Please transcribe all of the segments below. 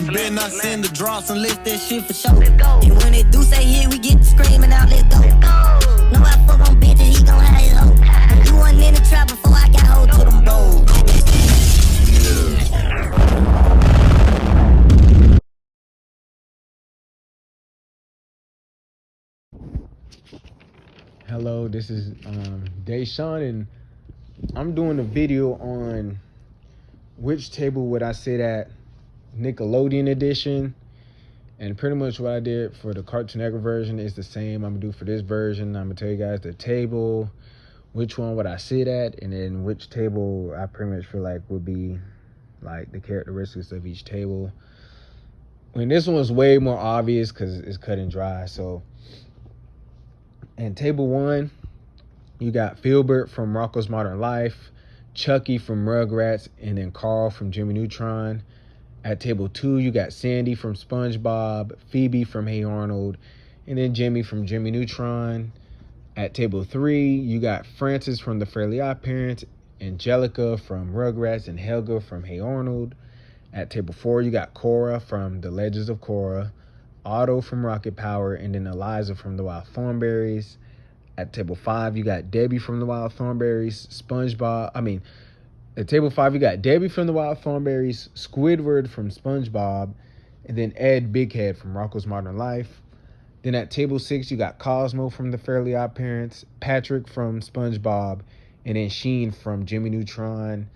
You better not send the drops unless that shit for sure. And when they do say yeah, we get to screaming out, let's go. No, I fuck on bitches, he gon' have his hoe. You wasn't in the trap before I got hold to them bowls. Hello, this is Deshaun, and I'm doing a video on which table would I sit at Nickelodeon Edition. And pretty much what I did for the Cartoon Network version is the same I'm gonna do for this version. I'm gonna tell you guys the table, which one would I sit at, and then which table I pretty much feel like would be like the characteristics of each table. And this one was way more obvious because it's cut and dry. So in table 1, you got Filbert from Rocko's Modern Life, Chucky from Rugrats, and then Carl from Jimmy Neutron. At table 2, you got Sandy from SpongeBob, Phoebe from Hey Arnold, and then Jimmy from Jimmy Neutron. At table 3, you got Francis from The Fairly Odd Parents, Angelica from Rugrats, and Helga from Hey Arnold. At table 4, you got Cora from The Legends of Korra, Otto from Rocket Power, and then Eliza from The Wild Thornberrys. At table 5, you got Debbie from The Wild Thornberrys, at table 5, you got Debbie from The Wild Thornberrys, Squidward from SpongeBob, and then Ed Bighead from Rocko's Modern Life. Then at table 6, you got Cosmo from The Fairly Odd Parents, Patrick from SpongeBob, and then Sheen from Jimmy Neutron.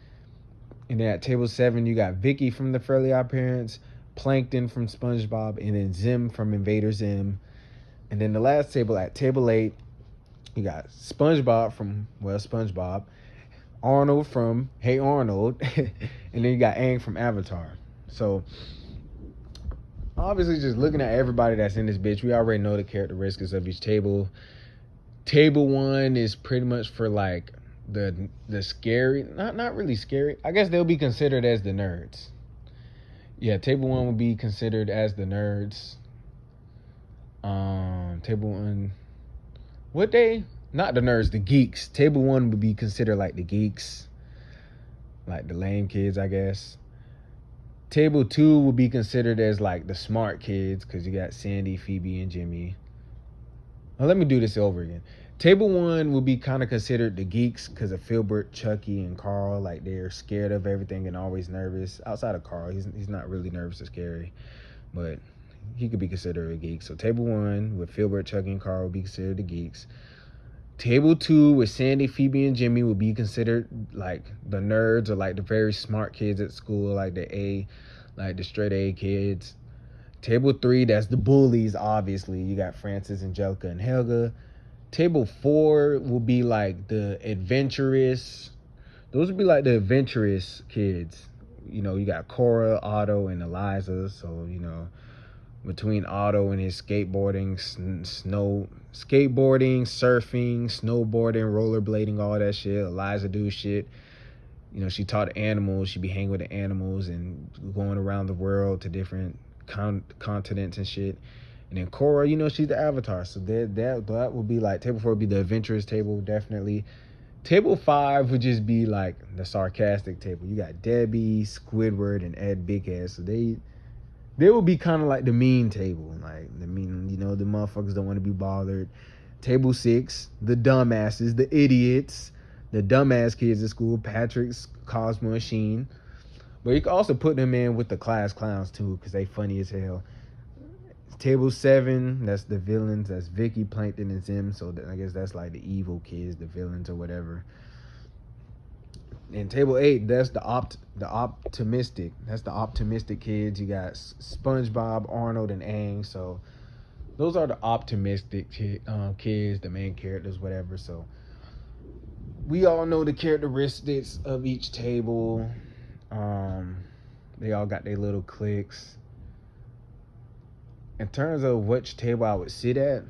And then at table 7, you got Vicky from The Fairly Odd Parents, Plankton from SpongeBob, and then Zim from Invader Zim. And then the last table, at table 8, you got SpongeBob from, SpongeBob, Arnold from Hey Arnold, and then you got Aang from Avatar. So obviously just looking at everybody that's in this bitch, we already know the characteristics of each table. Table 1 is pretty much for like the scary, not really scary. I guess they'll be considered as the nerds. Yeah, table 1 would be considered as the nerds. Table 1, not the nerds, the geeks. Table 1 would be considered like the geeks, like the lame kids, I guess. Table 2 would be considered as like the smart kids, because you got Sandy, Phoebe, and Jimmy. Well, let me do this over again. Table 1 would be kind of considered the geeks because of Filbert, Chucky, and Carl. Like, they're scared of everything and always nervous. Outside of Carl, he's not really nervous or scary, but he could be considered a geek. So table 1 with Filbert, Chucky, and Carl would be considered the geeks. Table 2 with Sandy, Phoebe, and Jimmy would be considered like the nerds, or like the very smart kids at school, like the straight A kids. Table 3, that's the bullies, obviously. You got Francis, Angelica, and Helga. Table 4 will be like the adventurous. Those would be like the adventurous kids. You know, you got Cora, Otto, and Eliza. So, you know, between Otto and his skateboarding, surfing, snowboarding, rollerblading, all that shit. Eliza do shit. You know, she taught animals. She be hanging with the animals and going around the world to different continents and shit. And then Cora, you know, she's the Avatar. So that would be like, table 4 would be the adventurous table, definitely. Table 5 would just be like the sarcastic table. You got Debbie, Squidward, and Ed Bighead. So they would be kind of like the mean table. Like, the mean, you know, the motherfuckers don't want to be bothered. Table 6, the dumbasses, the idiots, the dumbass kids at school, Patrick, Cosmo, and Sheen. But you can also put them in with the class clowns too, because they funny as hell. Table 7, that's the villains. That's Vicky, Plankton, and Zim. So I guess that's like the evil kids, the villains or whatever. And table 8, that's the optimistic. That's the optimistic kids. You got SpongeBob, Arnold, and Aang. So those are the optimistic kids, the main characters, whatever. So we all know the characteristics of each table. They all got their little cliques. In terms of which table I would sit at,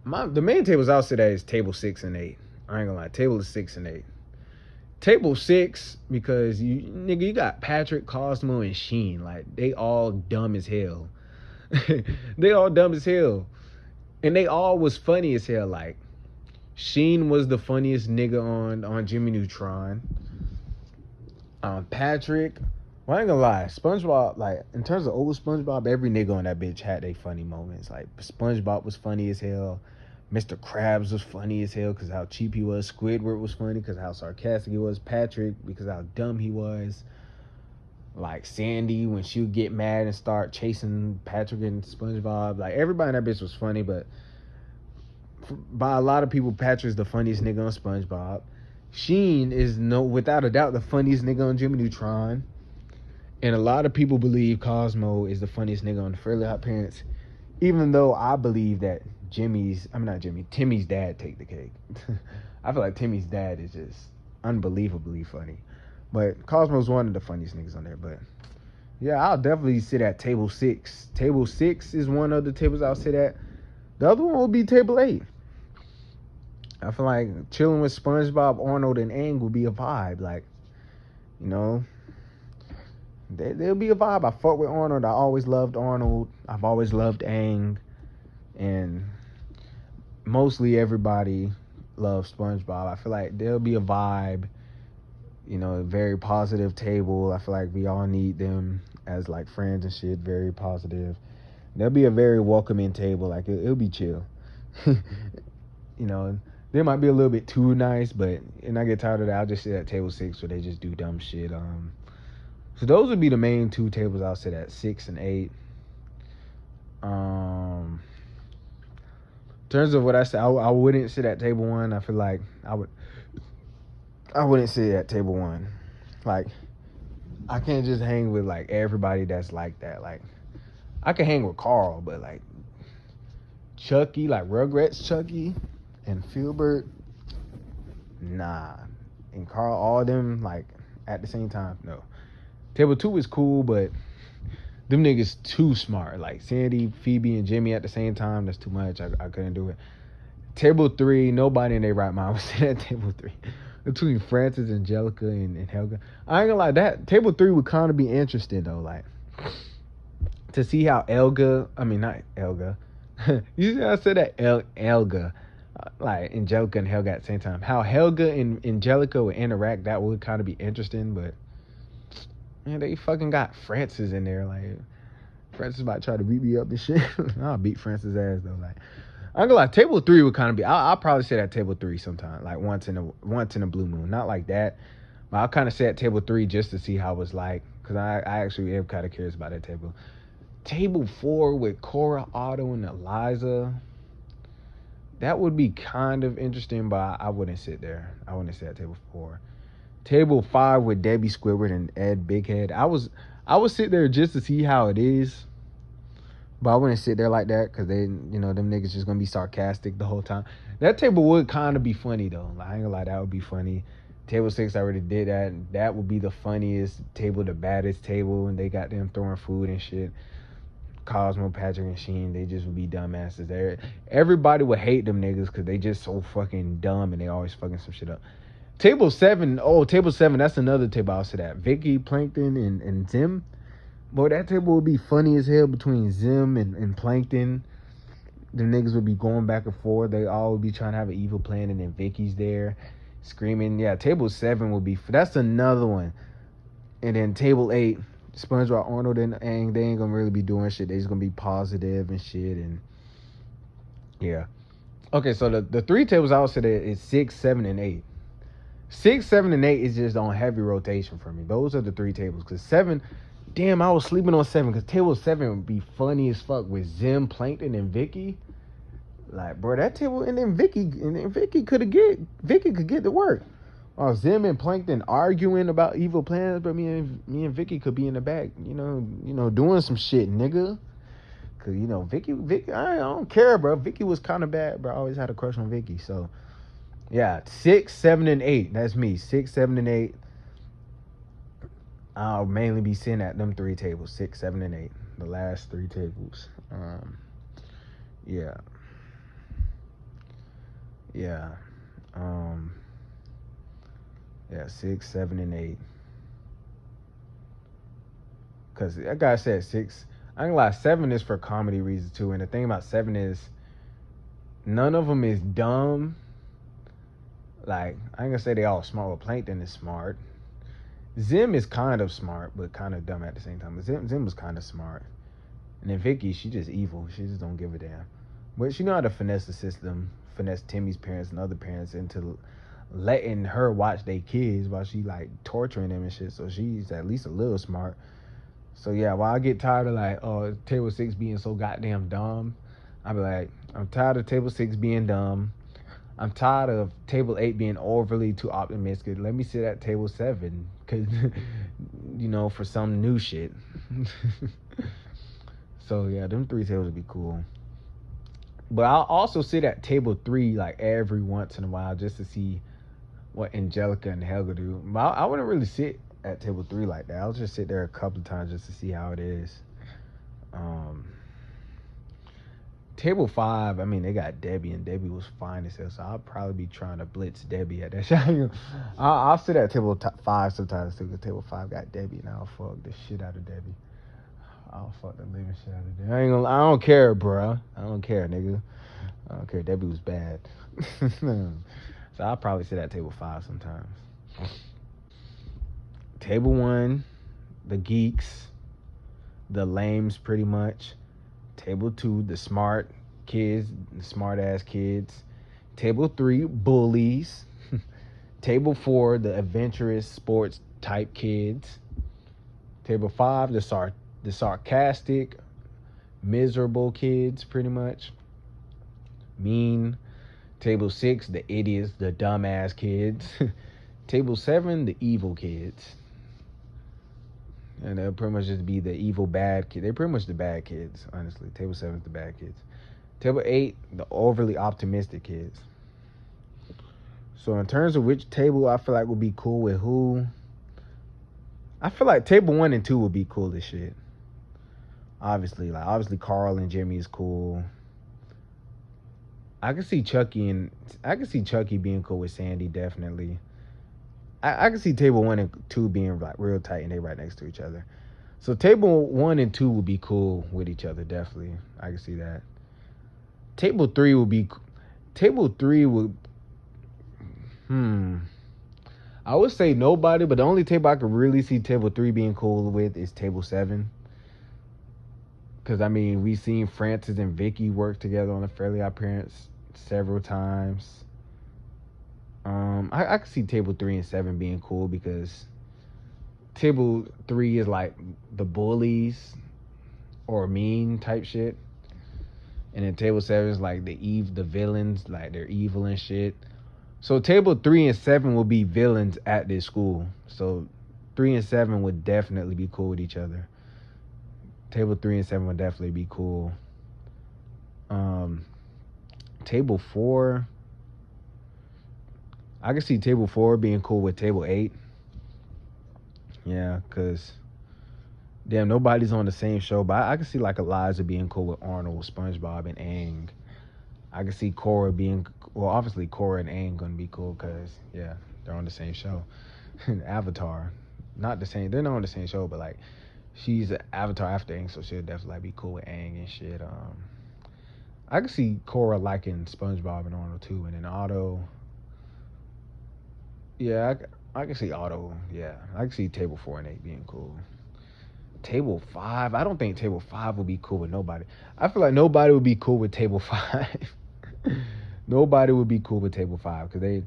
the main tables I'll sit at is table 6 and 8. I ain't gonna lie, table 6 and 8. Table 6, because you got Patrick, Cosmo, and Sheen. Like, they all dumb as hell. They all dumb as hell. And they all was funny as hell. Like, Sheen was the funniest nigga on Jimmy Neutron. Patrick, Well, I ain't gonna lie, SpongeBob, like, in terms of old SpongeBob, every nigga on that bitch had they funny moments. Like, SpongeBob was funny as hell. Mr. Krabs was funny as hell because how cheap he was. Squidward was funny because how sarcastic he was. Patrick, because how dumb he was. Like, Sandy, when she would get mad and start chasing Patrick and SpongeBob. Like, everybody in that bitch was funny, but by a lot of people, Patrick's the funniest nigga on SpongeBob. Sheen is, without a doubt, the funniest nigga on Jimmy Neutron. And a lot of people believe Cosmo is the funniest nigga on the Fairly Odd Parents, even though I believe that Timmy's dad take the cake. I feel like Timmy's dad is just unbelievably funny. But Cosmo's one of the funniest niggas on there. But yeah, I'll definitely sit at table 6. Table 6 is one of the tables I'll sit at. The other one will be table 8. I feel like chilling with SpongeBob, Arnold, and Aang will be a vibe. Like, you know, there'll be a vibe. I fuck with Arnold. I always loved Arnold. I've always loved Aang. And mostly everybody loves SpongeBob. I feel like there'll be a vibe, you know, a very positive table. I feel like we all need them as like friends and shit. Very positive. There'll be a very welcoming table. Like, it'll be chill. You know, they might be a little bit too nice, but and I get tired of that. I'll just sit at table 6 where they just do dumb shit. So those would be the main 2 tables I'll sit at, 6 and 8. In terms of what I said, I wouldn't sit at table 1. I feel like I wouldn't sit at table 1. Like, I can't just hang with like everybody that's like that. Like, I can hang with Carl, but like Chucky, like Rugrats Chucky and Filbert, nah. And Carl, all them like at the same time, no. Table 2 is cool, but them niggas too smart. Like Sandy, Phoebe, and Jimmy at the same time, that's too much. I couldn't do it. Table 3, nobody in their right mind would sit at table 3. Between Francis, Angelica, and Helga. I ain't gonna lie, that table 3 would kind of be interesting though. Like, to see how not Elga. You see how I said that? Elga. Like Angelica and Helga at the same time. How Helga and Angelica would interact, that would kind of be interesting, but man, they fucking got Francis in there. Like, Francis might try to beat me up and shit. I'll beat Francis' ass though. Like, I'm gonna lie, table 3 would kind of be. I'll probably sit at table 3 sometime, like once in a blue moon. Not like that, but I'll kind of sit at table 3 just to see how it's like, cause I actually am kind of curious about that table. Table 4 with Cora, Otto, and Eliza. That would be kind of interesting, but I wouldn't sit there. I wouldn't sit at table 4. Table 5 with Debbie Squidward and Ed Bighead. I would sit there just to see how it is, but I wouldn't sit there like that because they, you know, them niggas just gonna be sarcastic the whole time. That table would kind of be funny though. Like, I ain't gonna lie, that would be funny. Table 6, I already did that. That would be the funniest table, the baddest table, and they got them throwing food and shit. Cosmo, Patrick, and Sheen, they just would be dumbasses there. Everybody would hate them niggas because they just so fucking dumb and they always fucking some shit up. Table 7, that's another table I'll sit at. Vicky, Plankton, and Zim. Boy, that table would be funny as hell between Zim and Plankton. The niggas would be going back and forth. They all would be trying to have an evil plan, and then Vicky's there screaming. Yeah, table 7 would be, that's another one. And then table 8, SpongeBob, Arnold, and Aang, they ain't gonna really be doing shit. They just gonna be positive and shit, and yeah. Okay, so the 3 tables I would sit at is 6, 7, and 8. 6, 7, and 8 is just on heavy rotation for me. Those are the 3 tables. Because 7, damn, I was sleeping on 7. Because table 7 would be funny as fuck with Zim, Plankton, and Vicky. Like, bro, that table, and then Vicky could get to work. While Zim and Plankton arguing about evil plans, but me and Vicky could be in the back, you know, doing some shit, nigga. Cause you know, Vicky, I don't care, bro. Vicky was kind of bad, bro. I always had a crush on Vicky, so. Yeah, 6, 7, and 8. That's me. 6, 7, and 8. I'll mainly be sitting at them 3 tables. 6, 7, and 8. The last 3 tables. Yeah. Yeah. Yeah, 6, 7, and 8. Cause that guy said 6. I ain't gonna lie, 7 is for comedy reasons too. And the thing about 7 is none of them is dumb. Like, I ain't gonna say they all smart. Well, Plankton is smart. Zim is kind of smart, but kind of dumb at the same time. But Zim was kind of smart. And then Vicky, she just evil. She just don't give a damn. But she know how to finesse the system, finesse Timmy's parents and other parents into letting her watch their kids while she like torturing them and shit. So she's at least a little smart. So yeah, while I get tired of like, oh, table 6 being so goddamn dumb, I be like, I'm tired of table 6 being dumb. I'm tired of table 8 being overly too optimistic. Let me sit at table 7, cause for some new shit. So yeah, them 3 tables would be cool. But I'll also sit at table 3 like every once in a while just to see what Angelica and Helga do. But I wouldn't really sit at table 3 like that. I'll just sit there a couple of times just to see how it is. Table 5, I mean, they got Debbie, and Debbie was fine as hell, so I'll probably be trying to blitz Debbie at that shot. I'll sit at table 5 sometimes too, because table 5 got Debbie, and I'll fuck the shit out of Debbie. I'll fuck the living shit out of Debbie. I don't care, bruh. I don't care, nigga. I don't care. Debbie was bad. So I'll probably sit at table 5 sometimes. Table 1, the geeks, the lames pretty much. Table 2, the smart kids, the smart ass kids. Table 3, bullies. Table 4, the adventurous sports type kids. Table 5, the sarcastic, miserable kids, pretty much. Mean. Table 6, the idiots, the dumbass kids. Table 7, the evil kids. And they'll pretty much just be the evil bad kid. They're pretty much the bad kids, honestly. Table 7 is the bad kids. Table 8, the overly optimistic kids. So in terms of which table I feel like would be cool with who, I feel like table 1 and 2 would be cool as shit. Obviously Carl and Jimmy is cool. I can see Chucky being cool with Sandy, definitely. I can see table 1 and 2 being like real tight and they right next to each other. So table 1 and 2 would be cool with each other, definitely. I can see that. Table 3 would I would say nobody, but the only table I could really see table 3 being cool with is table 7. Because, I mean, we've seen Francis and Vicky work together on a Fairly Odd Parents several times. I could see table 3 and 7 being cool because table 3 is like the bullies or mean type shit. And then table 7 is like the villains, like they're evil and shit. So table 3 and 7 will be villains at this school. So 3 and 7 would definitely be cool with each other. Table 3 and 7 would definitely be cool. Table 4, I can see table 4 being cool with table 8. Yeah, because damn, nobody's on the same show. But I can see like Eliza being cool with Arnold, SpongeBob, and Aang. I can see Cora obviously Cora and Aang gonna be cool because yeah, they're on the same show. Avatar, not the same. They're not on the same show, but like she's an Avatar after Aang, so she'll definitely be cool with Aang and shit. I can see Cora liking SpongeBob and Arnold too, and then Otto. Yeah, I can see Otto. Yeah, I can see table 4 and 8 being cool. Table 5, I don't think table 5 would be cool with nobody. I feel like nobody would be cool with table 5. Nobody would be cool with table 5 because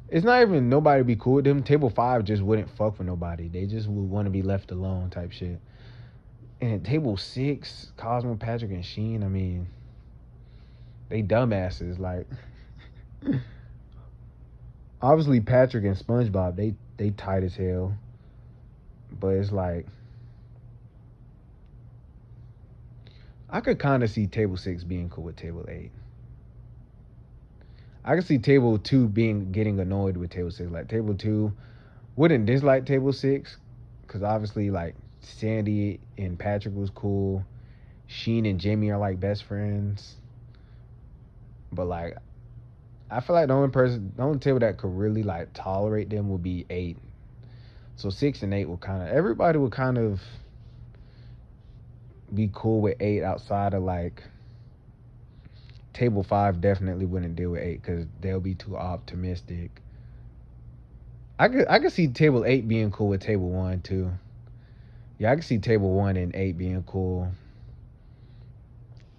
it's not even nobody would be cool with them. Table 5 just wouldn't fuck with nobody. They just would want to be left alone type shit. And table 6, Cosmo, Patrick, and Sheen, I mean, they dumbasses. Like, obviously Patrick and SpongeBob, they tight as hell. But it's like, I could kind of see table 6 being cool with table 8. I could see table 2 getting annoyed with table 6. Like table 2 wouldn't dislike table 6 because obviously like Sandy and Patrick was cool. Sheen and Jamie are like best friends. But like, I feel like the only table that could really like tolerate them would be 8. So 6 and 8 everybody would kind of be cool with 8 outside of like table 5 definitely wouldn't deal with 8 because they'll be too optimistic. I could see table 8 being cool with table 1 too. Yeah, I could see table 1 and 8 being cool.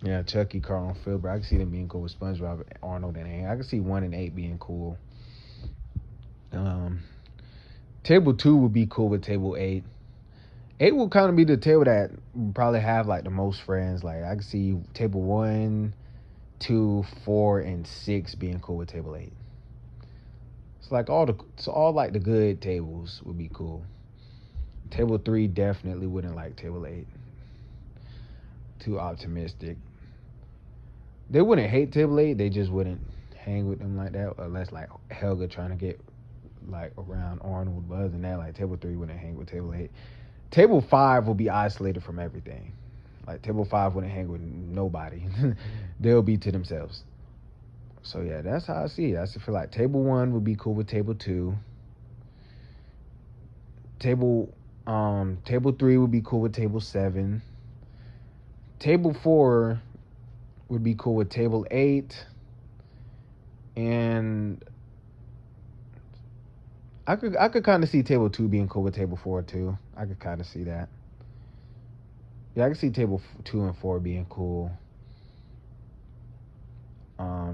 Yeah, Chucky, Carl, and Phil, but I could see them being cool with SpongeBob, Arnold, and Hank. I could see 1 and 8 being cool. Um, Table 2 would be cool with table 8. 8 will kind of be the table that would probably have like the most friends. Like I could see table 1, 2, 4, and 6 being cool with table 8. It's like all like the good tables would be cool. Table 3 definitely wouldn't like table 8. Too optimistic. They wouldn't hate table 8. They just wouldn't hang with them like that unless like Helga trying to get like around Arnold. But other than that, like table 3 wouldn't hang with table 8. Table 5 will be isolated from everything. Like table 5 wouldn't hang with nobody. They'll be to themselves. So yeah, that's how I see it. I feel like table 1 would be cool with table 2. Table 3 would be cool with table 7. Table 4 would be cool with table 8. And I could kind of see table 2 being cool with table 4 too. I could kind of see that. Yeah, I could see table 2 and 4 being cool.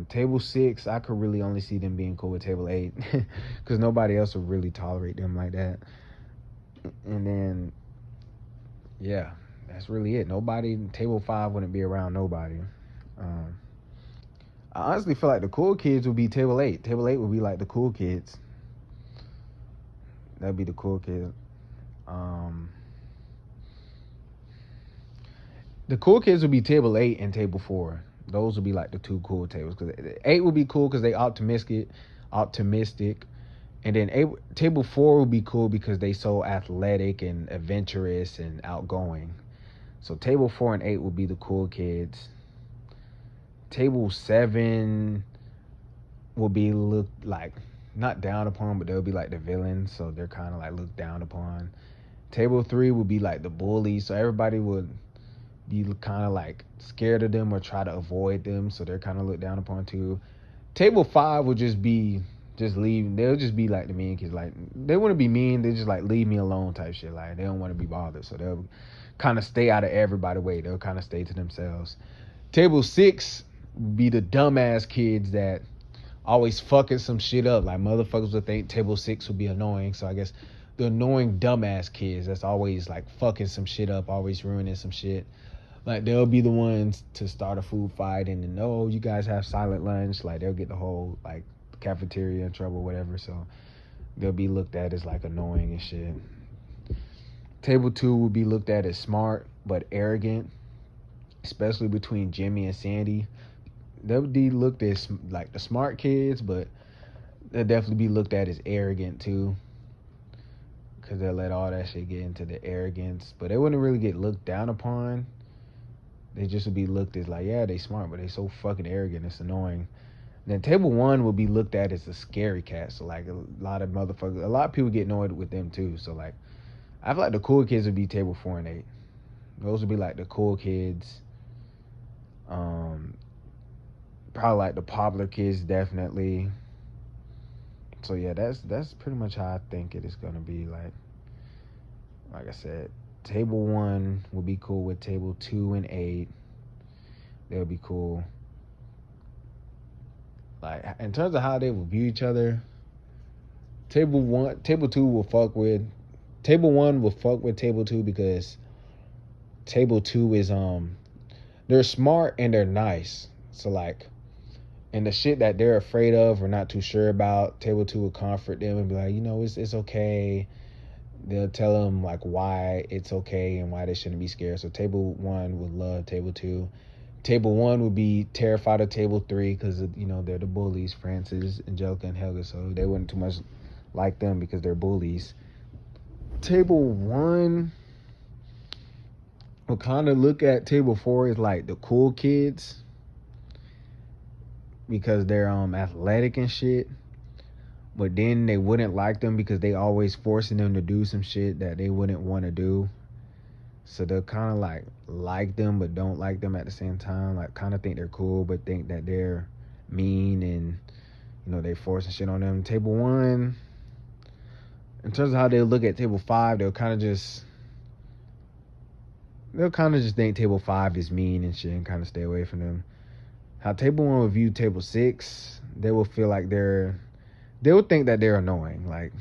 Table 6, I could really only see them being cool with table 8 because nobody else would really tolerate them like that. And then, yeah, that's really it. Table 5 wouldn't be around nobody. I honestly feel like the cool kids would be table 8. Table 8 would be like the cool kids. That'd be the cool kids. The cool kids would be table 8 and table 4. Those would be like the two cool tables. Because 8 would be cool because they optimistic. And then table 4 would be cool because they so athletic and adventurous and outgoing. So table 4 and 8 would be the cool kids. Table 7 will be looked like not down upon, but they'll be like the villains, so they're kind of like looked down upon. Table 3 would be like the bullies, so everybody would be kind of like scared of them or try to avoid them, so they're kind of looked down upon too. Table 5 would just leave. They'll just be like the mean kids, like they wouldn't be mean, they just like leave me alone type shit. Like they don't want to be bothered, so they'll kind of stay out of everybody's way. They'll kind of stay to themselves. Table 6 would be the dumbass kids that always fucking some shit up. Like motherfuckers would think table 6 would be annoying, so I guess the annoying dumbass kids that's always like fucking some shit up, always ruining some shit. Like they'll be the ones to start a food fight and then, oh, you guys have silent lunch. Like they'll get the whole like cafeteria in trouble, whatever. So they'll be looked at as like annoying and shit. Table 2 would be looked at as smart but arrogant, especially between Jimmy and Sandy. They'll be looked as like the smart kids, but they'll definitely be looked at as arrogant too, because they'll let all that shit get into the arrogance. But they wouldn't really get looked down upon. They just would be looked as like, yeah, they smart, but they so fucking arrogant, it's annoying. Then table 1 will be looked at as a scary cat. So like a lot of people get annoyed with them too. So like I feel like the cool kids would be table 4 and 8. Those would be like the cool kids. Probably like the popular kids, definitely. So yeah, that's pretty much how I think it is gonna be. Like I said, table 1 will be cool with table 2 and 8. They'll be cool. Like in terms of how they will view each other, table 2 will fuck with table 1 will fuck with table 2 because table 2 is they're smart and they're nice. So like, and the shit that they're afraid of or not too sure about, table 2 will comfort them and be like, it's okay. They'll tell them like why it's okay and why they shouldn't be scared. So table 1 would love table 2. Table 1 would be terrified of table 3 because they're the bullies, Francis, Angelica, and Helga. So they wouldn't too much like them because they're bullies. Table 1 will kind of look at table 4 as like the cool kids because they're athletic and shit. But then they wouldn't like them because they always forcing them to do some shit that they wouldn't want to do. So they'll kind of like them but don't like them at the same time. Like kind of think they're cool but think that they're mean and they forcing shit on them. Table 1 In terms of how they'll look at table 5, they'll kind of just think table 5 is mean and shit and kind of stay away from them. How table 1 will view table 6, they will feel like they'll think that they're annoying. Like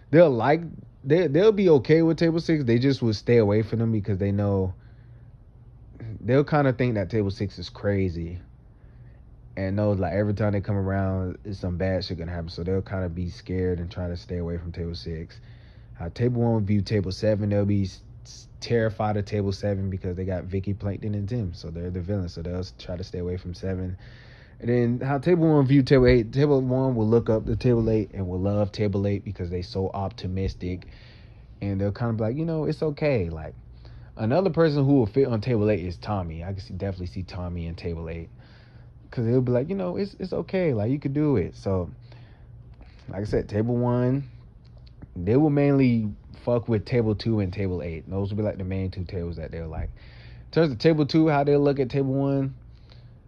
they'll be okay with table 6. They just will stay away from them because they know they'll kind of think that table 6 is crazy and knows like every time they come around, some bad shit gonna happen. So they'll kind of be scared and try to stay away from table 6. How table 1 will view table 7, they'll be terrified of table 7 because they got Vicky, Plankton, and Tim, so they're the villains. So they'll try to stay away from 7. And then how table 1 view table 8, table 1 will look up to table 8 and will love table 8 because they so optimistic, and they'll kind of be like, it's okay. Like another person who will fit on table 8 is Tommy. I can definitely see Tommy in table 8 because he'll be like, it's okay, like you could do it. So like I said, table 1, they will mainly fuck with table 2 and table 8. Those will be like the main 2 tables that they'll like. In terms of table 2, how they'll look at table 1,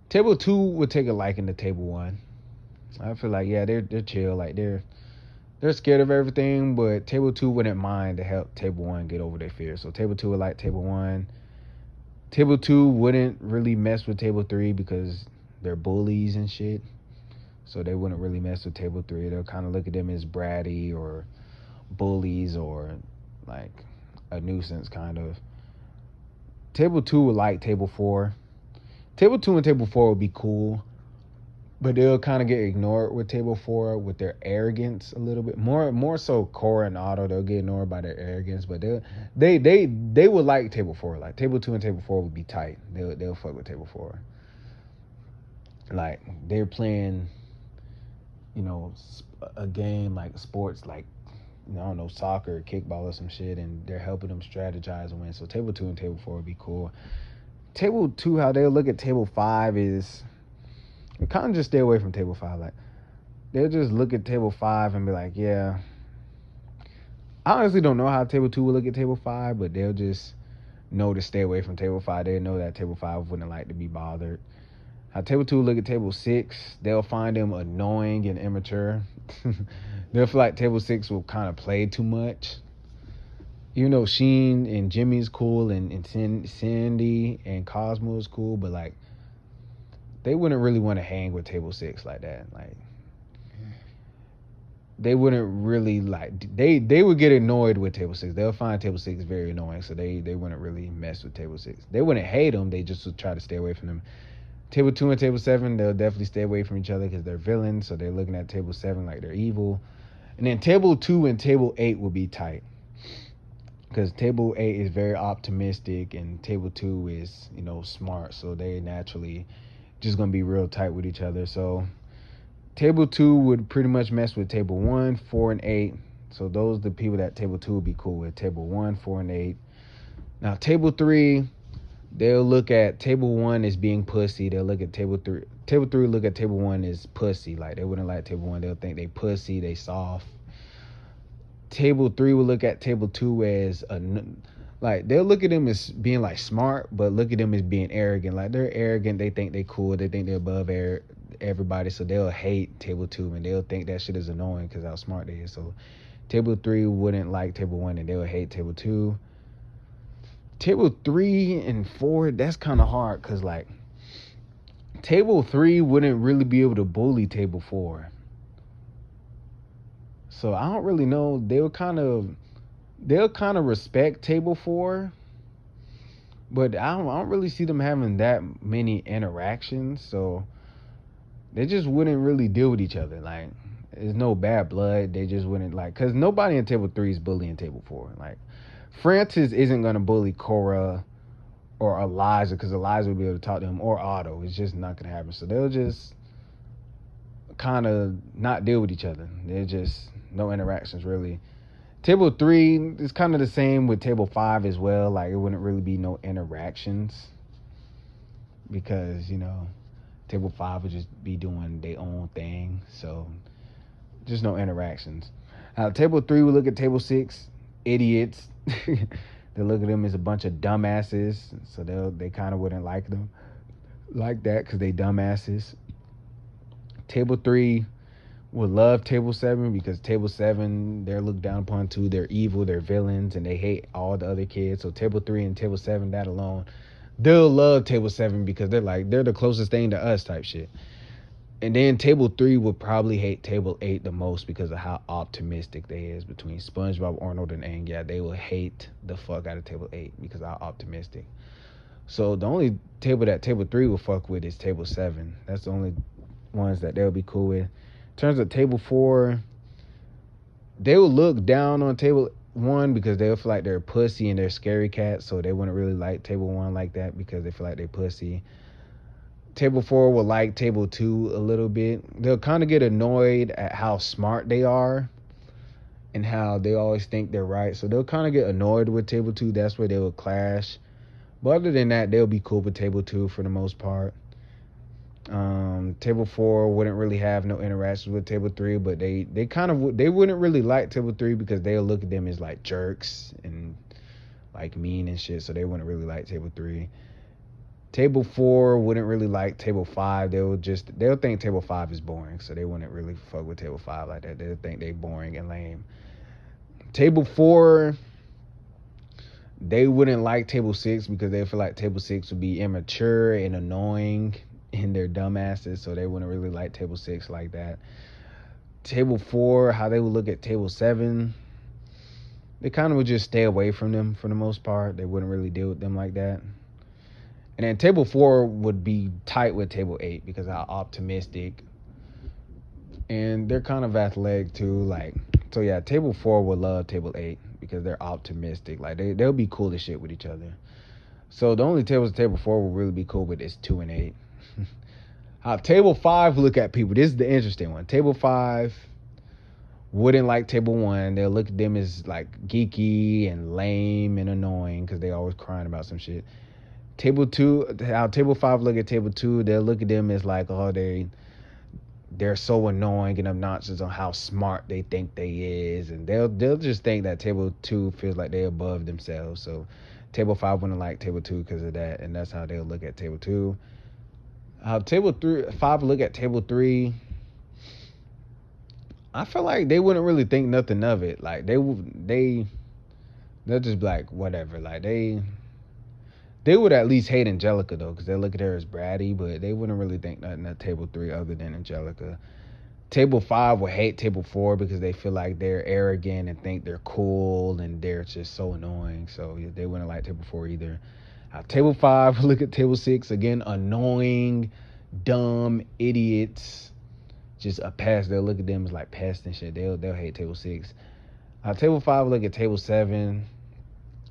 table 2 would take a liking to table 1. I feel like, yeah, they're chill, like they're scared of everything, but table 2 wouldn't mind to help table 1 get over their fear. So table 2 would like table 1. Table 2 wouldn't really mess with table 3 because they're bullies and shit. So they wouldn't really mess with table 3. They'll kind of look at them as bratty or bullies or like a nuisance kind of. Table 2 would like table 4. Table 2 and table 4 would be cool, but they'll kind of get ignored with table 4 with their arrogance a little bit. More so Cora and Otto, they'll get ignored by their arrogance, but they would like table 4. Like table 2 and table 4 would be tight. They'll fuck with table 4. Like they're playing, a game like sports, like I don't know, soccer, kickball, or some shit, and they're helping them strategize and win. So table 2 and table 4 would be cool. Table 2, how they'll look at table 5 is kind of just stay away from table 5. Like they'll just look at table 5 and be like, yeah. I honestly don't know how table 2 will look at table 5, but they'll just know to stay away from table 5. They know that table 5 wouldn't like to be bothered. How table 2 will look at table 6, they'll find them annoying and immature. They'll feel like table 6 will kind of play too much. Even though Sheen and Jimmy's cool and Cindy and Cosmo is cool, but like they wouldn't really want to hang with table 6 like that. Like they wouldn't really like, they would get annoyed with table 6. They'll find table 6 very annoying, so they wouldn't really mess with table 6. They wouldn't hate them, they just would try to stay away from them. Table 2 and table 7, they'll definitely stay away from each other because they're villains, so they're looking at table 7 like they're evil. And then table 2 and table 8 will be tight because table 8 is very optimistic and table 2 is, smart, so they naturally just gonna be real tight with each other. So table 2 would pretty much mess with table 1, 4, and 8. So those are the people that table 2 would be cool with. Table 1, 4, and 8. Now table 3, they'll look at table 1 as being pussy. They'll look at table 3. Table 3 look at table 1 as pussy. Like they wouldn't like table 1. They'll think they pussy, they soft. Table 3 will look at table 2 as like they'll look at them as being like smart, but look at them as being arrogant. Like they're arrogant. They think they cool. They think they're above everybody. So they'll hate table 2 and they'll think that shit is annoying because how smart they is. So table 3 wouldn't like table 1 and they'll hate table 2. Table 3 and 4, that's kind of hard because like table 3 wouldn't really be able to bully table 4. So I don't really know. They'll kind of respect table 4, but I don't really see them having that many interactions. So they just wouldn't really deal with each other. Like there's no bad blood. They just wouldn't like, because nobody in table 3 is bullying table 4. Like Francis isn't gonna bully Cora or Eliza because Eliza will be able to talk to him, or Otto. It's just not gonna happen. So they'll just kind of not deal with each other. They're just no interactions really. Table 3 is kind of the same with table 5 as well. Like it wouldn't really be no interactions because table 5 would just be doing their own thing. So just no interactions. Table 3 would look at table 6, idiots. They look at them as a bunch of dumbasses, so they kind of wouldn't like them like that because they dumbasses. Table 3 would love table 7 because table 7, they're looked down upon too. They're evil, they're villains, and they hate all the other kids. So table 3 and table 7, that alone, they'll love table 7 because they're the closest thing to us type shit. And then table 3 would probably hate table 8 the most because of how optimistic they is between SpongeBob, Arnold, and Aang. Yeah, they will hate the fuck out of table 8 because of how optimistic. So the only table that table 3 will fuck with is table 7. That's the only ones that they'll be cool with. In terms of table 4, they will look down on table 1 because they'll feel like they're pussy and they're scary cats. So they wouldn't really like table 1 like that because they feel like they're pussy. Table 4 will like table 2 a little bit. They'll kind of get annoyed at how smart they are and how they always think they're right. So they'll kind of get annoyed with table 2. That's where they will clash. But other than that, they'll be cool with table 2 for the most part. Table 4 wouldn't really have no interactions with table 3, but they wouldn't really like table 3 because they'll look at them as like jerks and like mean and shit. So they wouldn't really like table 3. Table 4 wouldn't really like table 5. They'll think table 5 is boring, so they wouldn't really fuck with table 5 like that. They'll think they boring and lame. Table 4, they wouldn't like table 6 because they feel like table 6 would be immature and annoying and they're dumbasses, so they wouldn't really like table 6 like that. Table 4, how they would look at table 7, they kind of would just stay away from them for the most part. They wouldn't really deal with them like that. And then table 4 would be tight with table 8 because how optimistic. And they're kind of athletic too. Like, so yeah, table 4 would love table 8 because they're optimistic. Like they'll be cool as shit with each other. So the only tables table 4 will really be cool with is 2 and 8. How table 5 look at people. This is the interesting one. Table 5 wouldn't like table 1. They'll look at them as like geeky and lame and annoying because they always crying about some shit. Table 2, how table 5 look at table 2, they'll look at them as like, oh, they're so annoying and obnoxious on how smart they think they is, and they'll just think that table 2 feels like they're above themselves. So table 5 wouldn't like table 2 because of that, and that's how they'll look at table 2. How table 5 look at table 3, I feel like they wouldn't really think nothing of it. Like they'll just be like whatever. Like they would at least hate Angelica, though, because they look at her as bratty, but they wouldn't really think nothing of table 3 other than Angelica. Table 5 would hate table 4 because they feel like they're arrogant and think they're cool and they're just so annoying. So they wouldn't like table 4 either. Table 5 look at table 6, again, annoying, dumb, idiots, just a pest. They'll look at them as like pests and shit. They'll hate table 6. Table 5 look at table 7.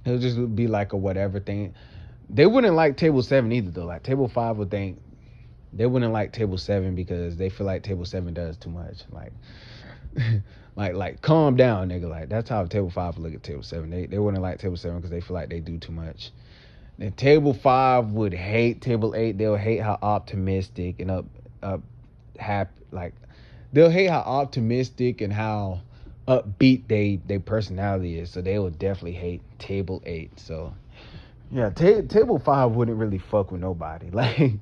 It'll just be like a whatever thing. They wouldn't like table 7 either, though. Like table 5 would think they wouldn't like table 7 because they feel like table 7 does too much. Like calm down, nigga. Like that's how table 5 would look at table 7. They wouldn't like table 7 because they feel like they do too much. Then table 5 would hate table 8. They'll hate how optimistic and they'll hate how optimistic and how upbeat they personality is. So they will definitely hate table 8. So yeah, table 5 wouldn't really fuck with nobody. Like,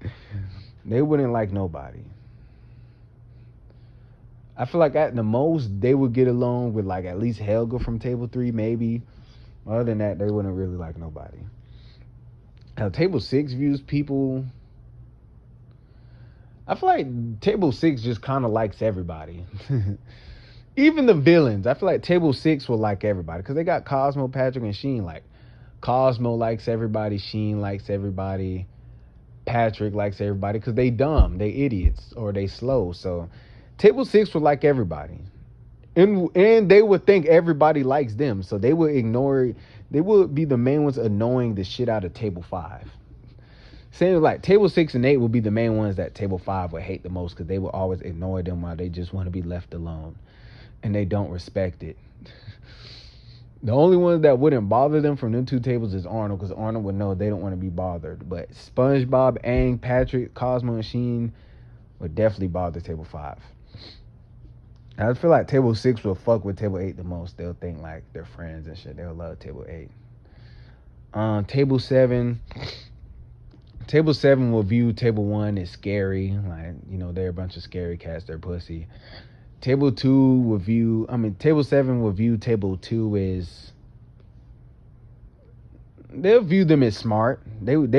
they wouldn't like nobody. I feel like at the most, they would get along with, like, at least Helga from table 3, maybe. Other than that, they wouldn't really like nobody. Now, table 6 views people. I feel like table 6 just kind of likes everybody. Even the villains. I feel like table 6 will like everybody. Because they got Cosmo, Patrick, and Sheen, like. Cosmo likes everybody, Sheen likes everybody, Patrick likes everybody because they dumb, they idiots, or they slow. So table 6 would like everybody. And they would think everybody likes them. So they would ignore, they would be the main ones annoying the shit out of table 5. Same like table 6 and 8 would be the main ones that table 5 would hate the most because they would always ignore them while they just want to be left alone. And they don't respect it. The only ones that wouldn't bother them from them 2 tables is Arnold, because Arnold would know they don't want to be bothered. But SpongeBob, Aang, Patrick, Cosmo, and Sheen would definitely bother table 5. I feel like table 6 will fuck with table 8 the most. They'll think like they're friends and shit. They'll love table 8. Table 7. Table 7 will view table 1 as scary. Like, you know, they're a bunch of scary cats. They're pussy. table 2 would view, table 7 would view table 2 as, they'll view them as smart. They would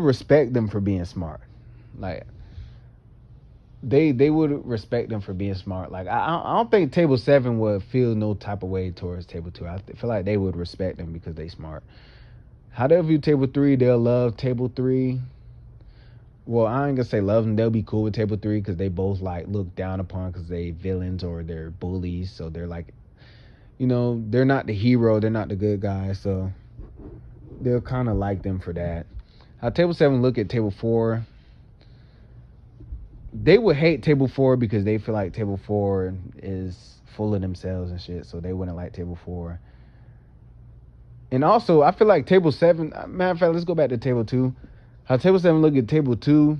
respect them for being smart. Like they would respect them for being smart. Like I don't think table 7 would feel no type of way towards table 2. I feel like they would respect them because they smart. How they'll view table 3, they'll love table 3. Well, I ain't gonna say love them. They'll be cool with table 3 because they both like look down upon because they villains or they're bullies. So they're like, they're not the hero. They're not the good guys. So they'll kind of like them for that. How table 7 look at table 4. They would hate table 4 because they feel like table 4 is full of themselves and shit. So they wouldn't like table 4. And also, I feel like table 7, matter of fact, let's go back to table 2. How table 7 look at table 2,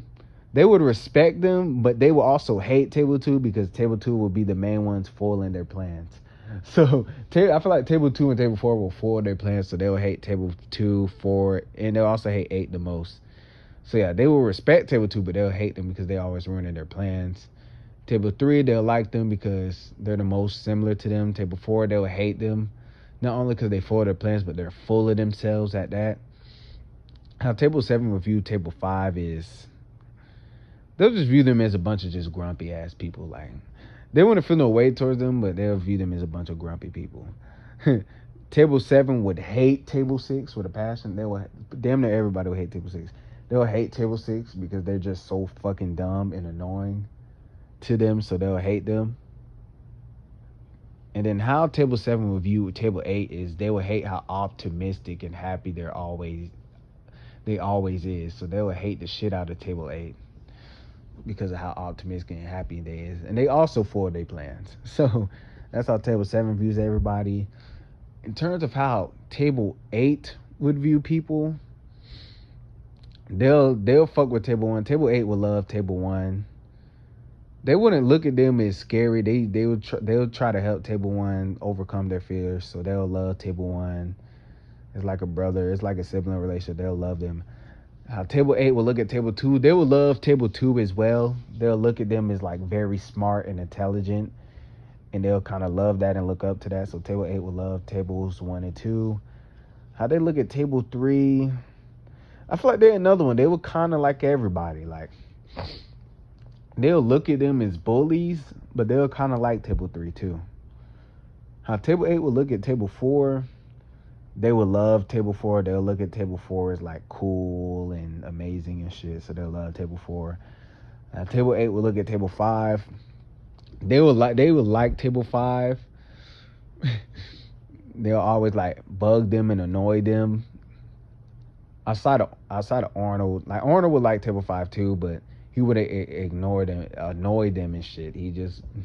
they would respect them, but they will also hate table 2 because table 2 will be the main ones foiling their plans. So I feel like table 2 and table 4 will foil their plans, so they will hate table 2, 4, and they'll also hate 8 the most. So yeah, they will respect table 2, but they'll hate them because they always ruining their plans. Table 3, they'll like them because they're the most similar to them. Table 4, they'll hate them, not only because they foil their plans, but they're full of themselves at that. How table 7 will view table 5 is, they'll just view them as a bunch of just grumpy ass people. Like, they wouldn't feel no way towards them, but they'll view them as a bunch of grumpy people. Table 7 would hate table 6 with a passion. Damn near everybody would hate table 6. They'll hate table 6 because they're just so fucking dumb and annoying to them, so they'll hate them. And then how table 7 will view table 8 is they will hate how optimistic and happy they always is. So they will hate the shit out of table 8 because of how optimistic and happy they is. And they also foil their plans. So that's how table 7 views everybody. In terms of how table 8 would view people, they'll fuck with table 1. Table 8 will love table 1. They wouldn't look at them as scary. They'll try to help table 1 overcome their fears. So they'll love table 1. It's like a brother. It's like a sibling relationship. They'll love them. How table 8 will look at table 2. They will love table 2 as well. They'll look at them as like very smart and intelligent, and they'll kind of love that and look up to that. So table 8 will love tables 1 and 2. How they look at table 3, I feel like they're another one. They will kind of like everybody. Like, they'll look at them as bullies, but they'll kind of like table 3 too. How table 8 will look at table 4, they will love table 4. They'll look at table 4 as like cool and amazing and shit. So they'll love table 4. Table 8 will look at table 5. They will like table 5. They'll always like bug them and annoy them. Outside of Arnold, like Arnold would like table 5 too, but he would ignore them, annoy them and shit. He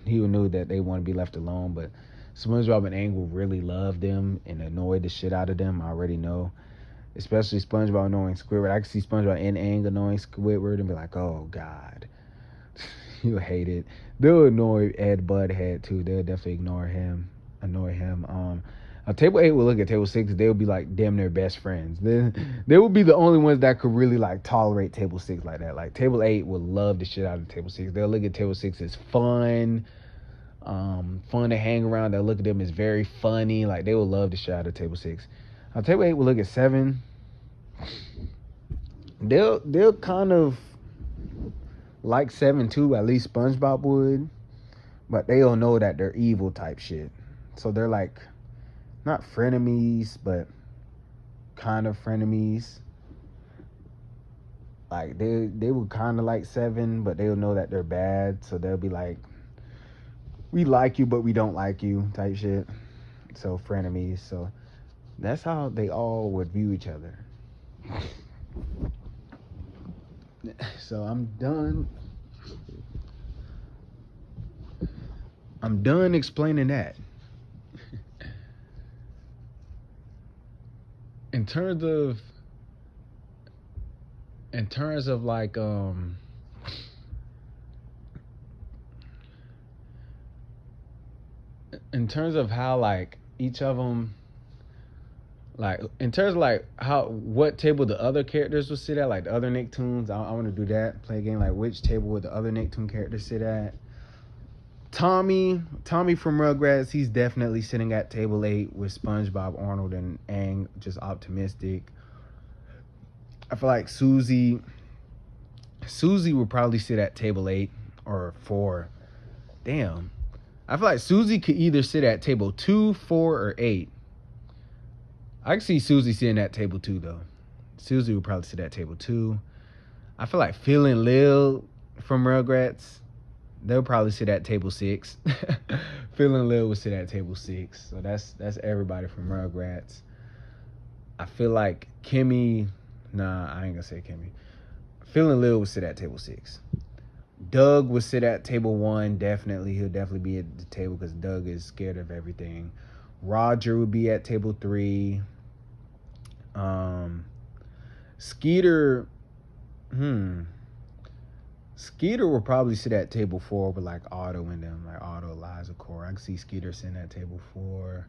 knew that they want to be left alone. But SpongeBob and Aang will really love them and annoy the shit out of them. I already know. Especially SpongeBob annoying Squidward. I can see SpongeBob and Aang annoying Squidward and be like, oh God. You'll hate it. They'll annoy Ed Budhead too. They'll definitely annoy him. Table 8 will look at table 6. They'll be like damn near best friends. They will be the only ones that could really like tolerate table 6 like that. Like table 8 will love the shit out of table 6. They'll look at table 6 as fun to hang around. They'll look at them as very funny. Like they will love the shit out of table 6. Table 8 will look at 7. They'll kind of like 7 too. At least SpongeBob would, but they'll know that they're evil type shit. So they're like, not frenemies, but kind of frenemies. Like they would kind of like 7, but they'll know that they're bad. So they'll be like, we like you, but we don't like you type shit. So frenemies. So that's how they all would view each other. So I'm done explaining that. In terms of like in terms of how like each of them, like in terms of like what table the other characters will sit at, like the other Nicktoons, I want to do that, play a game like which table would the other Nicktoon characters sit at. Tommy from Rugrats, he's definitely sitting at table 8 with SpongeBob, Arnold, and Aang, just optimistic. I feel like Susie would probably sit at table 8 or 4. Damn. I feel like Susie could either sit at table 2, 4, or 8. I can see Susie sitting at table 2, though. Susie would probably sit at table 2. I feel like Phil and Lil from Rugrats, they'll probably sit at table 6. Phil and Lil would sit at table 6. So that's everybody from Rugrats. I feel like Kimmy, nah, I ain't gonna say Kimmy. Phil and Lil would sit at table 6. Doug would sit at table 1, definitely. He'll definitely be at the table because Doug is scared of everything. Roger would be at table 3. Skeeter will probably sit at table 4 with like Otto and them, like Otto, Eliza, Cora. I can see Skeeter sitting at table 4.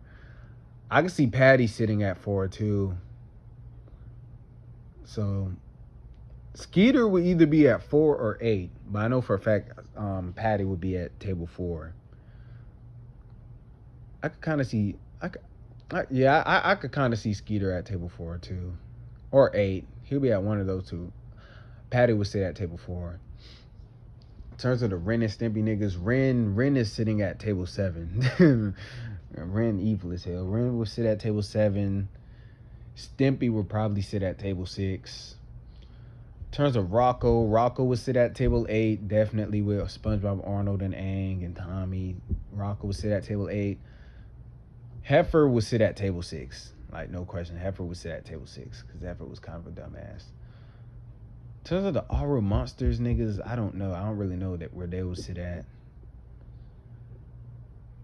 I can see Patty sitting at 4 too. So Skeeter would either be at 4 or 8, but I know for a fact Patty would be at table 4. I could kind of see, I could kind of see Skeeter at table 4 too, or 8. He'll be at one of those two. Patty would sit at table 4. In terms of the Ren and Stimpy niggas, Ren is sitting at table 7. Ren evil as hell. Ren would sit at table 7. Stimpy would probably sit at table 6. In terms of Rocco would sit at table 8, definitely with SpongeBob, Arnold, and Aang, and Tommy. Rocco would sit at table 8. Heifer would sit at table 6. Like, no question. Heifer would sit at table 6, because Heifer was kind of a dumbass. In terms of the Aura Monsters niggas, I don't know. I don't really know where they would sit at.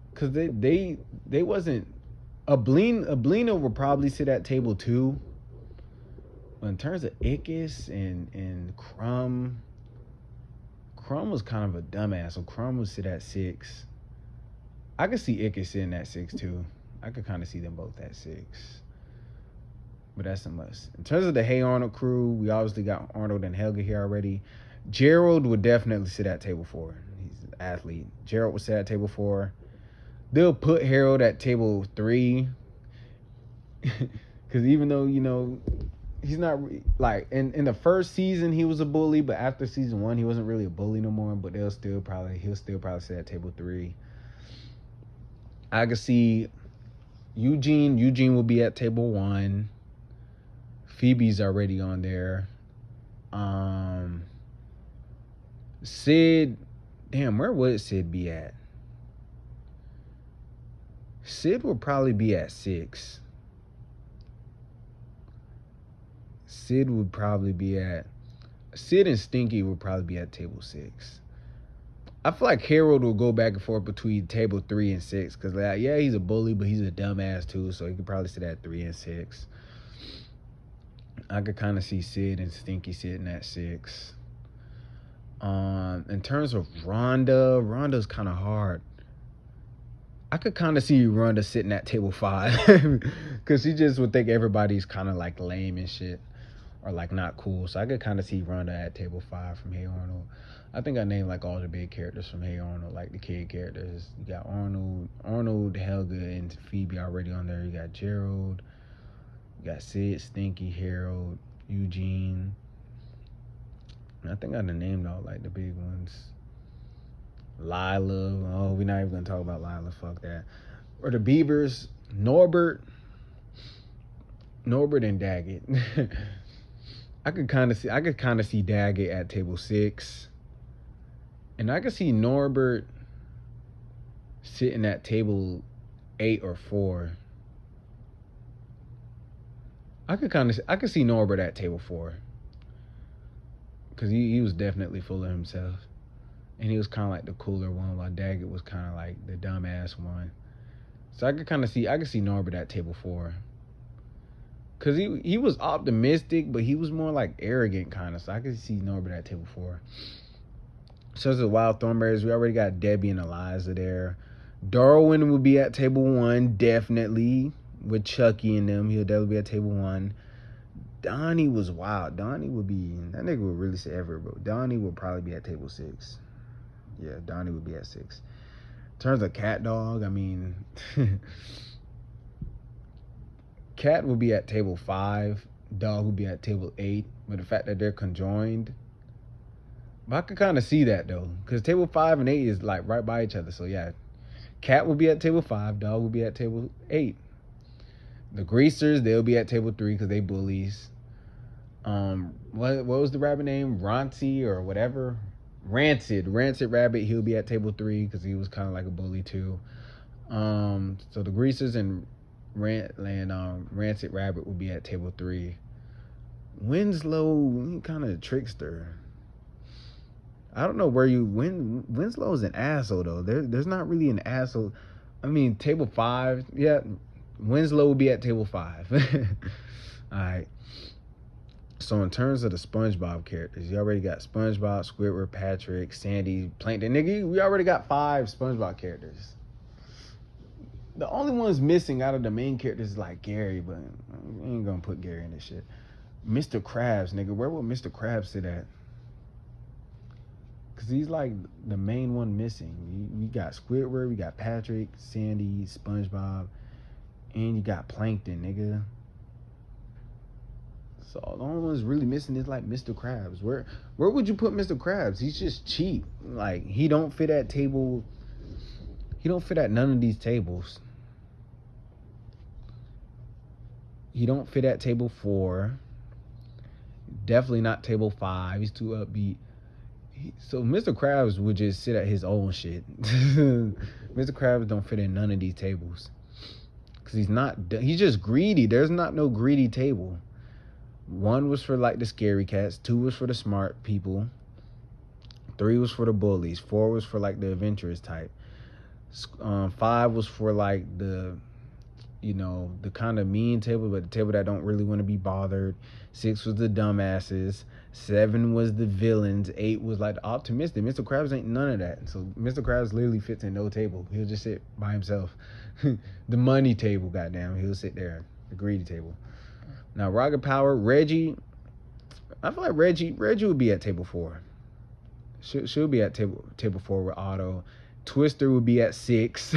Because they wasn't... Ablina would probably sit at table 2. But in terms of Ickis and Crumb was kind of a dumbass, so Crumb would sit at 6. I could see Ickis sitting at 6 too. I could kind of see them both at 6. But that's a must. In terms of the Hey Arnold crew, we obviously got Arnold and Helga here already. Gerald would definitely sit at table 4. He's an athlete. Gerald would sit at table 4. They'll put Harold at table 3. Because even though, you know, he's not like in the first season he was a bully, but after season 1 he wasn't really a bully no more. But he'll still probably sit at table 3. I could see Eugene will be at table 1. Phoebe's already on there. Sid, damn, where would Sid be at? Sid would probably be at 6. Sid and Stinky would probably be at table 6. I feel like Harold will go back and forth between table 3 and 6. Because, like, yeah, he's a bully, but he's a dumbass too. So he could probably sit at 3 and 6. I could kind of see Sid and Stinky sitting at 6. In terms of Rhonda's kind of hard. I could kind of see Rhonda sitting at table 5. Because she just would think everybody's kind of like lame and shit. Or like not cool. So I could kind of see Rhonda at table 5 from Hey Arnold. I think I named like all the big characters from Hey Arnold, like the kid characters. You got Arnold, Helga, and Phoebe already on there. You got Gerald. You got Sid, Stinky, Harold, Eugene. And I think I done named all like the big ones. Lila. Oh, we're not even gonna talk about Lila. Fuck that. Or the Beavers. Norbert and Daggett. I could kind of see Daggett at table 6. And I could see Norbert sitting at table 8 or 4. I could see Norbert at table 4. Because he was definitely full of himself. And he was kind of like the cooler one, while Daggett was kind of like the dumbass one. So I could see Norbert at table 4. Because he was optimistic, but he was more like arrogant kind of. So I could see Norbert at table 4. So as the Wild Thornberrys, we already got Debbie and Eliza there. Darwin would be at table 1, definitely. With Chucky and them, he'll definitely be at table 1. Donnie was wild. Donnie would be, that nigga would really say ever, but Donnie would probably be at table 6. Yeah, Donnie would be at 6. terms of cat dog, I mean, cat will be at table 5, dog will be at table 8. But the fact that they're conjoined, but I can kind of see that though, because table 5 and 8 is like right by each other. So yeah, cat will be at table 5, dog will be at table 8. The greasers, they'll be at table 3 because they bullies. What was the rabbit name? Roncy or whatever. Rancid Rabbit. He'll be at table 3 because he was kind of like a bully too. So the greasers and Rancid Rabbit will be at table 3. Winslow, kind of trickster. I don't know where Winslow's an asshole though. There's not really an asshole. I mean, table 5, yeah. Winslow will be at table 5. All right. So in terms of the SpongeBob characters, you already got SpongeBob, Squidward, Patrick, Sandy, Plankton. Nigga, we already got 5 SpongeBob characters. The only ones missing out of the main characters is like Gary, but we ain't gonna put Gary in this shit. Mr. Krabs, nigga, where would Mr. Krabs sit at? Cause he's like the main one missing. We got Squidward, we got Patrick, Sandy, SpongeBob, and you got Plankton, nigga. So the only one's really missing is like Mr. Krabs. Where would you put Mr. Krabs? He's just cheap. Like he don't fit at table. He don't fit at none of these tables. He don't fit at table 4. Definitely not table 5. He's too upbeat. So Mr. Krabs would just sit at his own shit. Mr. Krabs don't fit in none of these tables. Cause he's just greedy. There's not no greedy table. 1 was for like the scary cats, 2 was for the smart people, 3 was for the bullies, 4 was for like the adventurous type, 5 was for like the, the kind of mean table, but the table that don't really want to be bothered. 6 was the dumbasses, 7 was the villains, 8 was like the optimistic. Mr. Krabs ain't none of that. So Mr. Krabs literally fits in no table. He'll just sit by himself. The money table, goddamn, he'll sit there. The greedy table. Now, Rocket Power, Reggie, I feel like Reggie would be at table 4. She'll be at table 4 with Otto. Twister would be at 6.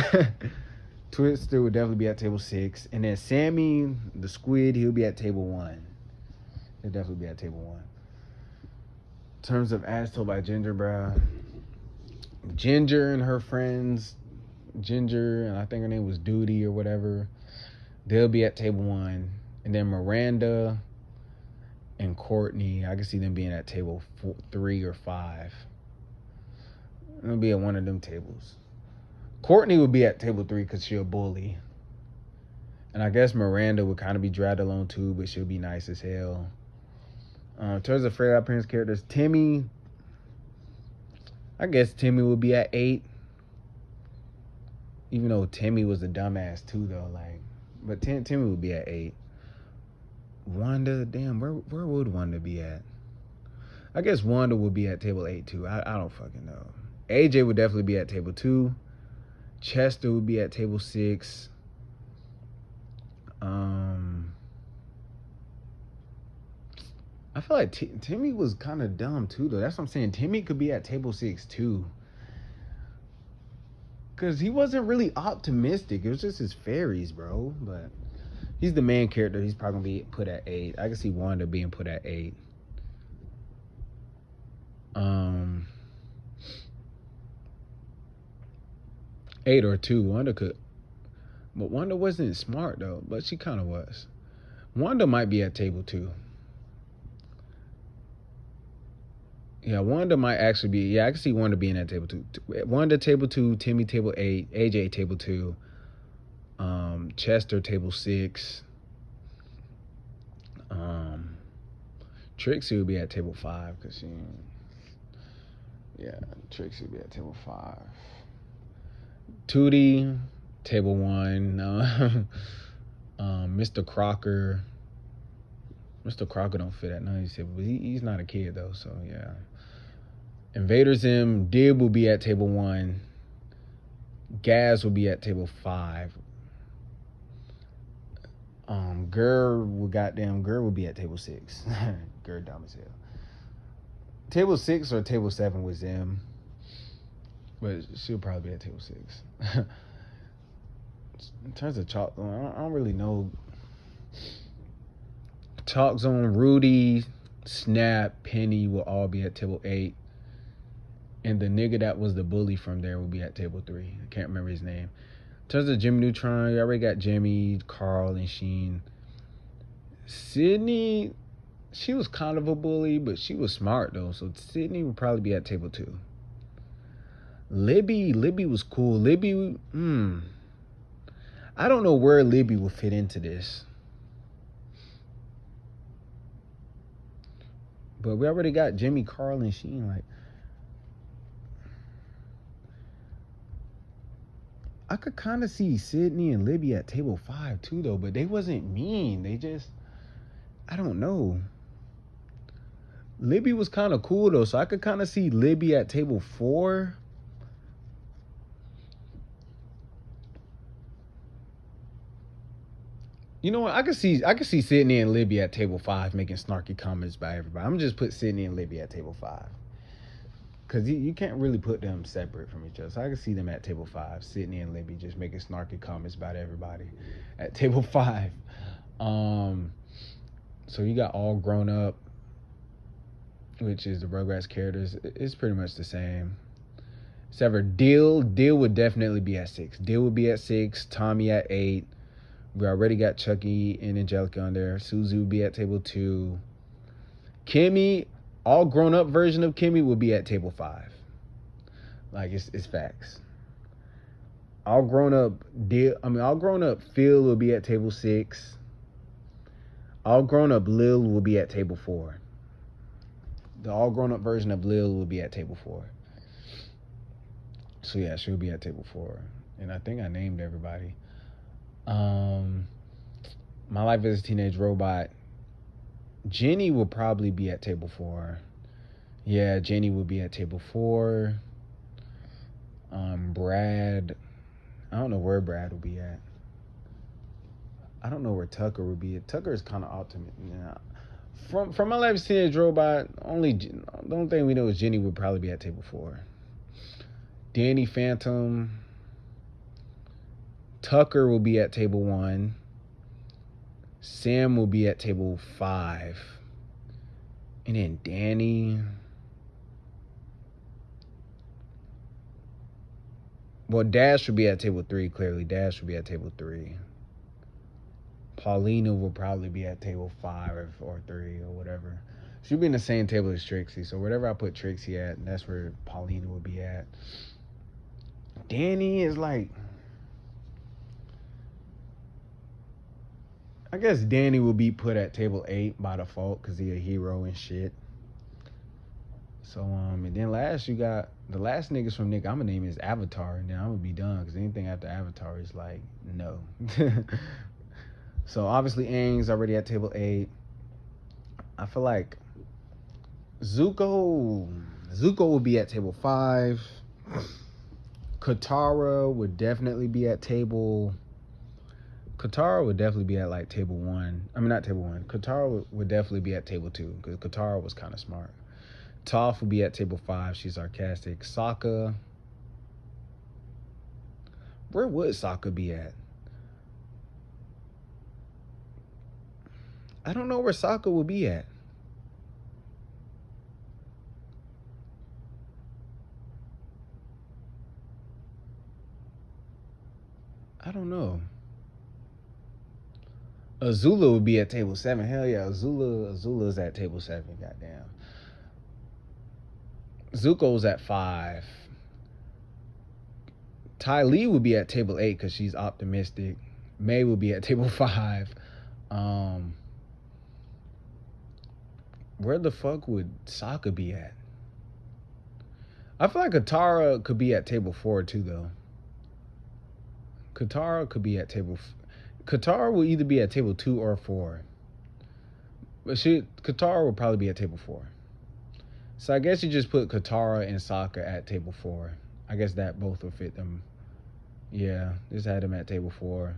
Twister would definitely be at table 6. And then Sammy, the squid, he'll be at table 1. He'll definitely be at table 1. In terms of As Told by Ginger, bro, Ginger and her friends, Ginger, and I think her name was Duty or whatever, they'll be at table 1. And then Miranda and Courtney, I can see them being at table 3 or 5. It'll be at one of them tables. Courtney would be at table 3 because she'll bully. And I guess Miranda would kind of be dragged along too, but she'll be nice as hell. In terms of Fred Parents characters, Timmy, I guess Timmy would be at 8. Even though Timmy was a dumbass too, though. But Timmy would be at 8. Wanda, damn, where would Wanda be at? I guess Wanda would be at table 8 too. I don't fucking know. AJ would definitely be at table 2. Chester would be at table 6. I feel like Timmy was kind of dumb too, though. That's what I'm saying. Timmy could be at table 6 too. Because he wasn't really optimistic. It was just his fairies, bro. But he's the main character. He's probably going to be put at 8. I can see Wanda being put at 8. 8 or 2. Wanda could. But Wanda wasn't smart, though. But she kind of was. Wanda might be at table 2. Yeah, Wanda might actually be. Yeah, I can see Wanda being at table 2. Wanda table 2, Timmy table 8, AJ table 2, Chester table 6. Trixie would be at table 5 because she. Yeah, Trixie would be at table 5. Tootie, table 1. Mr. Crocker. Mr. Crocker don't fit at none of these tables, but he's not a kid though, so yeah. Invader Zim, Dib will be at table 1. Gaz will be at table 5. Girl will be at table 6. Girl dumb as hell. Table 6 or table 7 was Zim. but she'll probably be at table 6. In terms of Chalk Zone, I don't really know. Chalk Zone, Rudy, Snap, Penny will all be at table 8. And the nigga that was the bully from there will be at table 3. I can't remember his name. In terms of Jimmy Neutron, you already got Jimmy, Carl, and Sheen. Sydney, she was kind of a bully, but she was smart, though. So Sydney would probably be at table 2. Libby was cool. Libby, I don't know where Libby will fit into this. But we already got Jimmy, Carl, and Sheen. Like, I could kind of see Sydney and Libby at table 5 too, though. But they wasn't mean. They just, I don't know. Libby was kind of cool, though. So I could kind of see Libby at table 4. You know what? I could see Sydney and Libby at table 5 making snarky comments by everybody. I'm just put Sydney and Libby at table 5. Because you can't really put them separate from each other. So I can see them at table 5. Sydney and Libby just making snarky comments about everybody at table 5. So you got All Grown Up, which is the Rugrats characters. It's pretty much the same. Except for Dill would definitely be at 6. Dill would be at 6. Tommy at 8. We already got Chucky and Angelica on there. Susie would be at table 2. Kimmy, all grown up version of Kimmy would be at table 5. Like, it's facts. All grown up Phil will be at table 6. All grown up Lil will be at table 4. The all grown up version of Lil will be at table 4. So yeah, she'll be at table 4. And I think I named everybody. My Life as a Teenage Robot. Jenny will probably be at table 4. Yeah, Jenny will be at table 4. Brad, I don't know where Brad will be at. I don't know where Tucker will be at. Tucker is kind of ultimate. Yeah. From My Life as a Teenage Robot, the only thing we know is Jenny would probably be at table 4. Danny Phantom. Tucker will be at table 1. Sam will be at table 5. And then Danny. Well, Dash will be at table 3, clearly. Dash will be at table 3. Paulina will probably be at table 5 or 3 or whatever. She'll be in the same table as Trixie. So wherever I put Trixie at, that's where Paulina will be at. Danny is like... I guess Danny will be put at table 8 by default because he's a hero and shit. So, and then last you got, the last niggas from Nick, I'm going to name is Avatar, and then I'm going to be done because anything after Avatar is like, no. So, obviously, Aang's already at table 8. I feel like Zuko will be at table 5. Katara would definitely be at table... Katara would definitely be at like table 1. I mean, not table 1. Katara would definitely be at table 2 because Katara was kind of smart. Toph would be at table 5. She's sarcastic. Sokka. Where would Sokka be at? I don't know where Sokka will be at. I don't know. Azula would be at table 7. Hell yeah, Azula's at table 7. Goddamn. Zuko's at 5. Ty Lee would be at table 8 because she's optimistic. May would be at table 5. Where the fuck would Sokka be at? I feel like Katara could be at table 4 too, though. Katara could be at table... Katara will either be at table 2 or 4. But Katara will probably be at table 4. So I guess you just put Katara and Sokka at table 4. I guess that both will fit them. Yeah, just had them at table 4.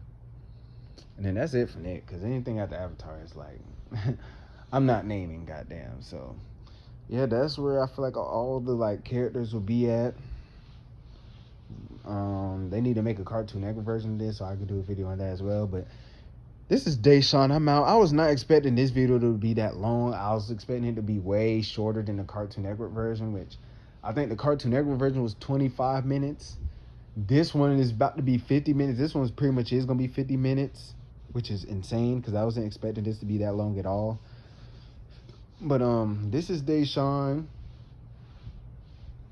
And then that's it for Nick, because anything after Avatar is like... I'm not naming, goddamn. So, yeah, that's where I feel like all the like characters will be at. They need to make a Cartoon Network version of this so I could do a video on that as well. But this is Deshaun. I'm out. I was not expecting this video to be that long. I was expecting it to be way shorter than the Cartoon Network version, which I think the Cartoon Network version was 25 minutes. This one is about to be 50 minutes. This one's pretty much is going to be 50 minutes, which is insane because I wasn't expecting this to be that long at all. But this is Deshaun.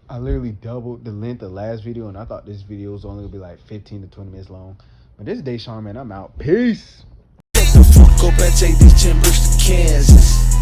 I literally doubled the length of the last video, and I thought this video was only going to be like 15 to 20 minutes long. But this is Deshaun, man. I'm out. Peace. Go back, take these timbers to Kansas.